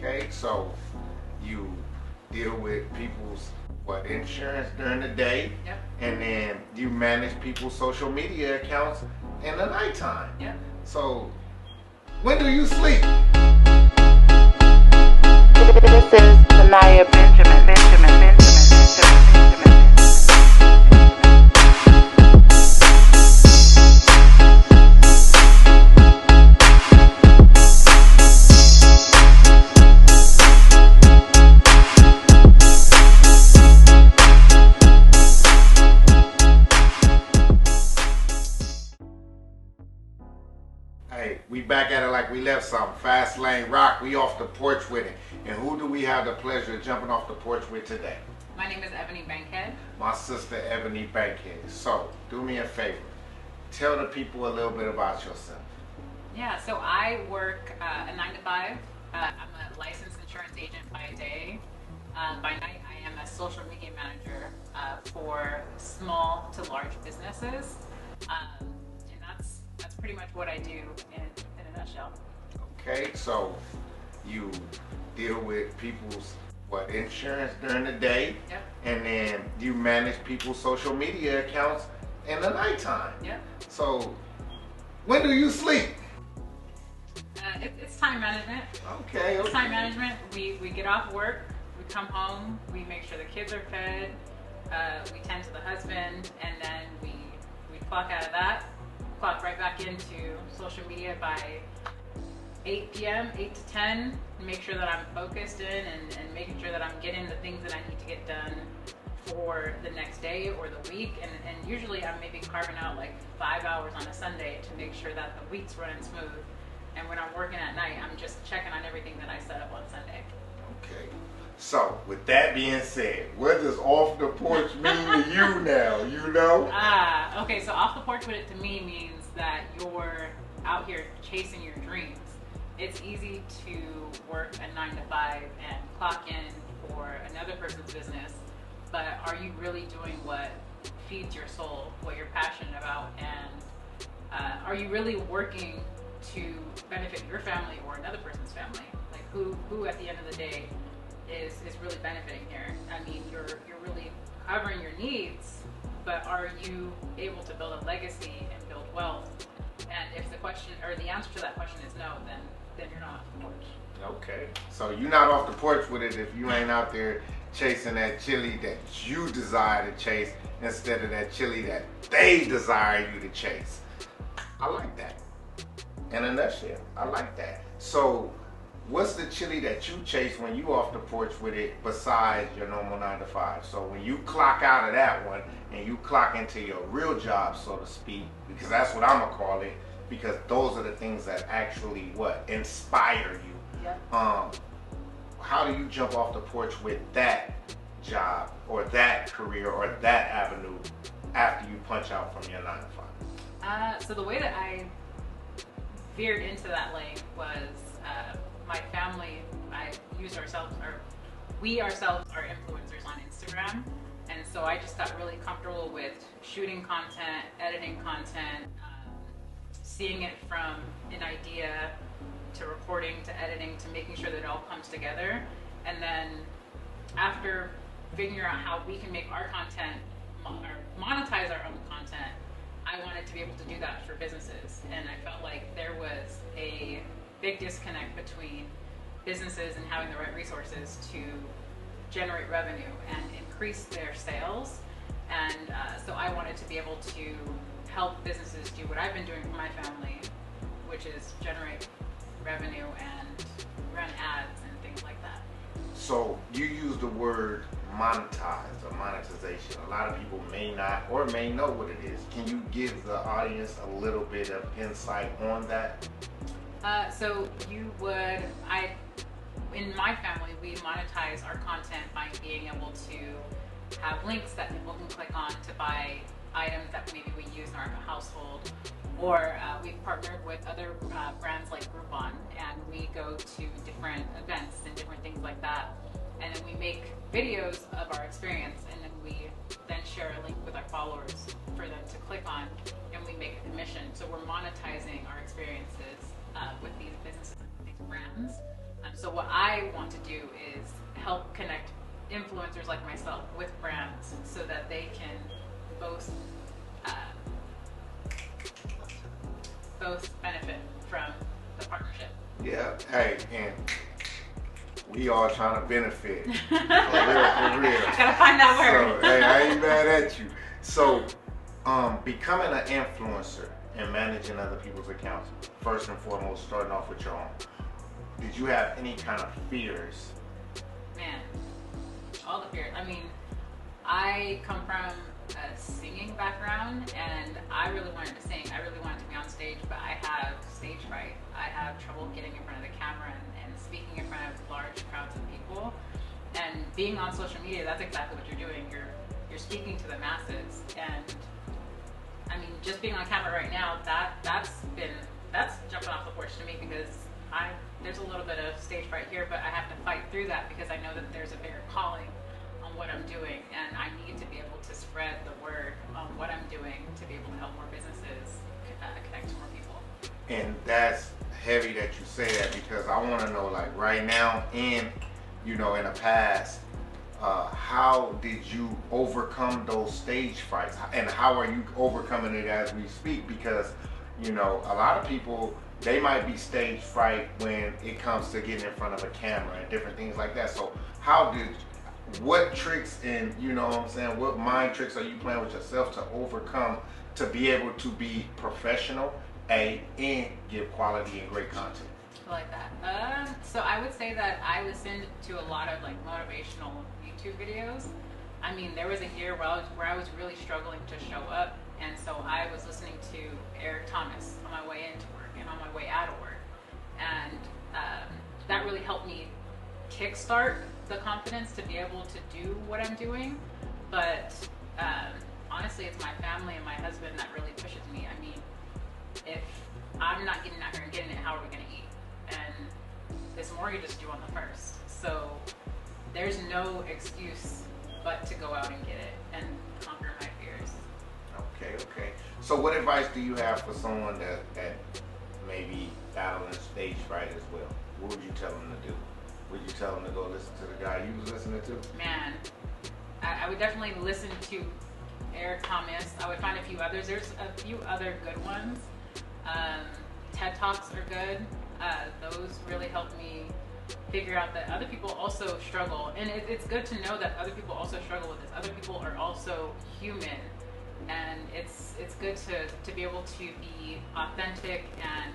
Okay, so you deal with people's insurance during the day, Yep. and then you manage people's social media accounts in the nighttime. Yep. So when do you sleep? This is Sanaya Benjamin. Hey, we back at it like we left something. Fast Lane Rock, we off the porch with it. And who do we have the pleasure of jumping off the porch with today? My name is Ebony Bankhead. My sister, Ebony Bankhead. So, do me a favor. Tell the people a little bit about yourself. Yeah, so I work a 9 to 5. I'm a licensed insurance agent by day. By night, I am a social media manager for small to large businesses. And that's pretty much what I do in a nutshell. Okay, so you deal with people's insurance during the day, Yep. and then you manage people's social media accounts in the nighttime. Yep. So when do you sleep? It's time management. Okay. It's time management. We get off work, we come home, we make sure the kids are fed, we tend to the husband, and then we clock out of that, clock right back into social media by 8 p.m., 8 to 10, and make sure that I'm focused in and making sure that I'm getting the things that I need to get done for the next day or the week. And usually I'm maybe carving out like 5 hours on a Sunday to make sure that the week's running smooth. And when I'm working at night, I'm just checking on everything that I set up on Sunday. Okay. So, with that being said, what does off the porch mean to you now? You know? Okay, so off the porch with it to me means that you're out here chasing your dreams. It's easy to work a 9 to 5 and clock in for another person's business, but are you really doing what feeds your soul, what you're passionate about, and are you really working to benefit your family or another person's family? Like who at the end of the day is really benefiting here? I mean, you're really covering your needs, but are you able to build a legacy and build wealth? And if the question or the answer to that question is no, then you're not off the porch. Okay. So you're not off the porch with it if you ain't out there chasing that chili that you desire to chase instead of that chili that they desire you to chase. I like that. In a nutshell, I like that. So what's the chili that you chase when you off the porch with it besides your normal 9 to 5? So when you clock out of that one and you clock into your real job, so to speak, because that's what I'm gonna call it, because those are the things that actually inspire you. Yep. How do you jump off the porch with that job or that career or that avenue after you punch out from your 9 to 5? So the way that I veered into that lane was my family. We ourselves are influencers on Instagram, and so I just got really comfortable with shooting content, editing content, seeing it from an idea to recording to editing to making sure that it all comes together. And then after figuring out how we can make our content or monetize our own content, I wanted to be able to do that for businesses. And I felt like there was a big disconnect between businesses and having the right resources to generate revenue and increase their sales. And so I wanted to be able to help businesses do what I've been doing for my family, which is generate revenue and run ads and things like that. So you use the word monetize or monetization. A lot of people may not or may know what it is. Can you give the audience a little bit of insight on that? In my family, we monetize our content by being able to have links that people can click on to buy items that maybe we use in our household, or we've partnered with other brands like Groupon, and we go to different events and different things like that, and then we make videos of our experience, and then we then share a link with our followers for them to click on, and we make a commission. So we're monetizing our experiences with these businesses and with these brands. So what I want to do is help connect influencers like myself with brands so that they can both benefit from the partnership. Yeah, hey, and we all trying to benefit. For real. Gotta find that word. So, hey, I ain't mad at you. So, becoming an influencer and managing other people's accounts, first and foremost, starting off with your own, did you have any kind of fears? Man, all the fears. I mean, I come from a singing background, and I really wanted to sing. I really wanted to be on stage, but I have stage fright. I have trouble getting in front of the camera and speaking in front of large crowds of people. And being on social media, that's exactly what you're doing. You're speaking to the masses. And I mean, just being on camera right now, that's jumping off the porch to me, because there's a little bit of stage fright here, but I have to fight through that because I know that there's a bigger calling on what I'm doing, and I need to be able to spread the word on what I'm doing to be able to help more businesses connect to more people. And that's heavy that you say that, because I want to know, like, right now and, you know, in the past, how did you overcome those stage frights, and how are you overcoming it as we speak? Because, you know, a lot of people, they might be stage fright when it comes to getting in front of a camera and different things like that. So what tricks and, you know what I'm saying, what mind tricks are you playing with yourself to overcome, to be able to be professional and give quality and great content? I like that. So I would say that I listened to a lot of like motivational YouTube videos. I mean, there was a year where I was really struggling to show up, and so I was listening to Eric Thomas on my way into work and on my way out of work, and that really helped me kickstart the confidence to be able to do what I'm doing. But honestly, it's my family and my husband that really pushes me. I mean, if I'm not getting out here and getting it, how are we going to eat? And this mortgage is due on the 1st. So there's no excuse but to go out and get it and conquer my fears. Okay. So what advice do you have for someone that may be battling stage fright as well? What would you tell them to do? Would you tell them to go listen to the guy you was listening to? Man, I would definitely listen to Eric Thomas. I would find a few others. There's a few other good ones. TED Talks are good. Those really help me figure out that other people also struggle. And it's good to know that other people also struggle with this. Other people are also human. And it's good to be able to be authentic and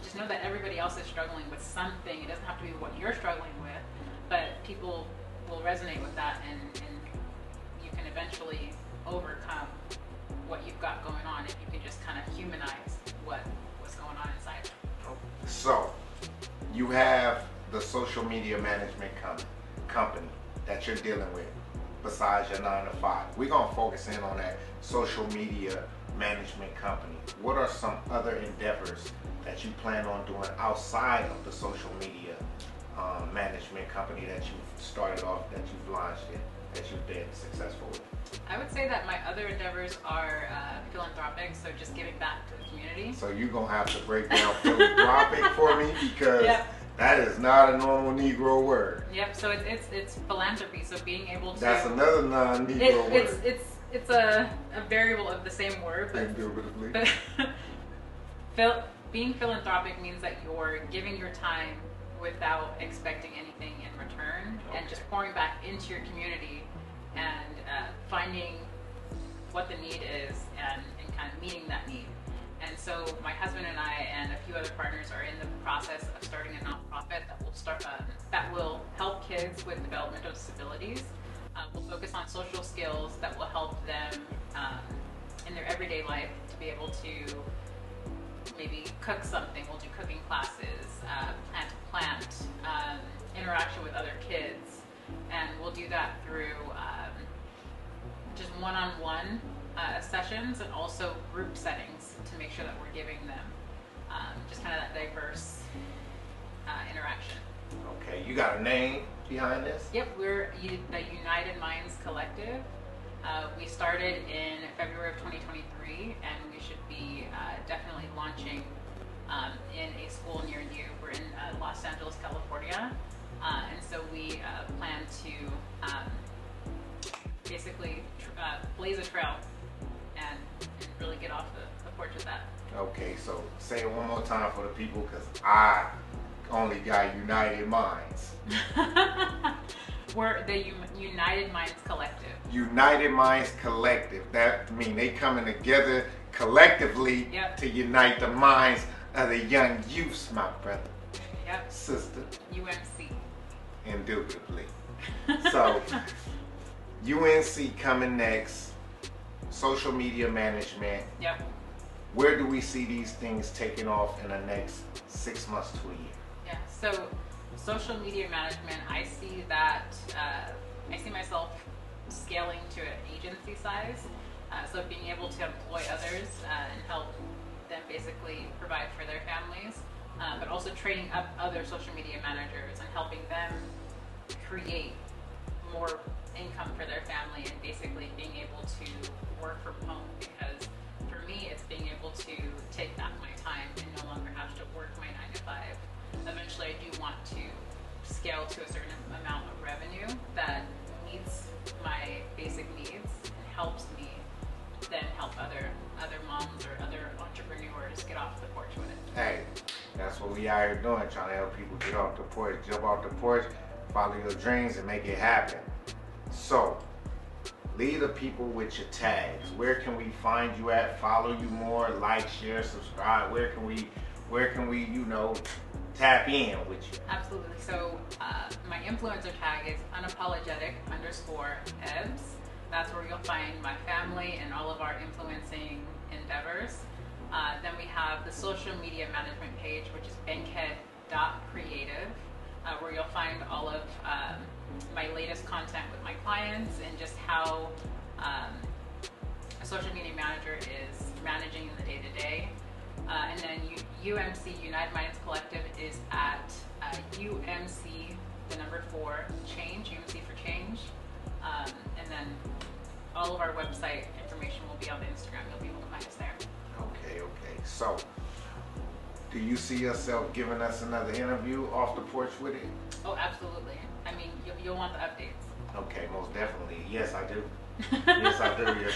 just know that everybody else is struggling with something. It doesn't have to be what you're struggling with, but people will resonate with that, and you can eventually overcome what you've got going on if you can just kind of humanize what's going on inside. So you have the social media management company that you're dealing with besides your 9 to 5. We're going to focus in on that social media management company. What are some other endeavors that you plan on doing outside of the social media management company that you've started off, that you've launched it, that you've been successful with? I would say that my other endeavors are philanthropic, so just giving back to the community. So you're going to have to break down philanthropic for me, because Yep. That is not a normal Negro word. Yep, so it's philanthropy, so being able to... That's another non-Negro word. It's a variable of the same word, but being philanthropic means that you're giving your time without expecting anything in return, and just pouring back into your community and finding what the need is and kind of meeting that need. And so my husband and I and a few other partners are in the process of starting a nonprofit that will help kids with developmental disabilities. We'll focus on social skills that will help them in their everyday life to be able to maybe cook something. We'll do cooking classes, plant a plant, interaction with other kids, and we'll do that through just one-on-one sessions, and also group settings to make sure that we're giving them just kind of that diverse interaction. Okay, you got a name behind this? Yep, we're the United Minds Collective. We started in February of 2023, and we should be definitely launching in a school near you. We're in Los Angeles, California, and so we plan to basically blaze a trail and really get off the porch with that. Okay, so say it one more time for the people, because I only got United Minds. We're the United Minds Collective. United Minds Collective. That means they coming together collectively to unite the minds of the young youths, my brother. Yep. Sister. UMC. Indubitably. So, UNC coming next. Social media management. Yep. Where do we see these things taking off in the next 6 months to a year? Yeah. So, social media management, I see that, I see myself scaling to an agency size. So being able to employ others and help them basically provide for their families, but also training up other social media managers and helping them create more income for their family, and basically being able to work from home, because for me it's being able to take back my time and no longer have to work my 9 to 5. Eventually I do want to scale to a certain amount of revenue that meets my basic needs and helps me then help other moms or other entrepreneurs get off the porch with it. Hey, that's what we out here doing, trying to help people get off the porch, jump off the porch, follow your dreams, and make it happen. So, leave the people with your tags. Where can we find you at? Follow you more, like, share, subscribe. Where can we, tap in with you? Absolutely. So my influencer tag is unapologetic_EBS. That's where you'll find my family and all of our influencing endeavors. Then we have the social media management page, which is bankhead.creative, where you'll find all of my latest content with my clients and just how a social media manager is managing in the day-to-day. And then UMC, United Minds Collective, is at UMC, the number 4, change, UMC for change. And then all of our website information will be on Instagram. You'll be able to find us there. Okay. So, do you see yourself giving us another interview off the porch with it? Oh, absolutely. I mean, you'll want the updates. Okay, most definitely. Yes, I do. Yes,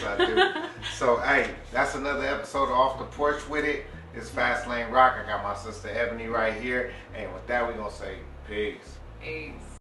I do. So, hey, that's another episode of Off the Porch with It. It's Fast Lane Rock. I got my sister Ebony right here. And with that, we're going to say peace. Peace.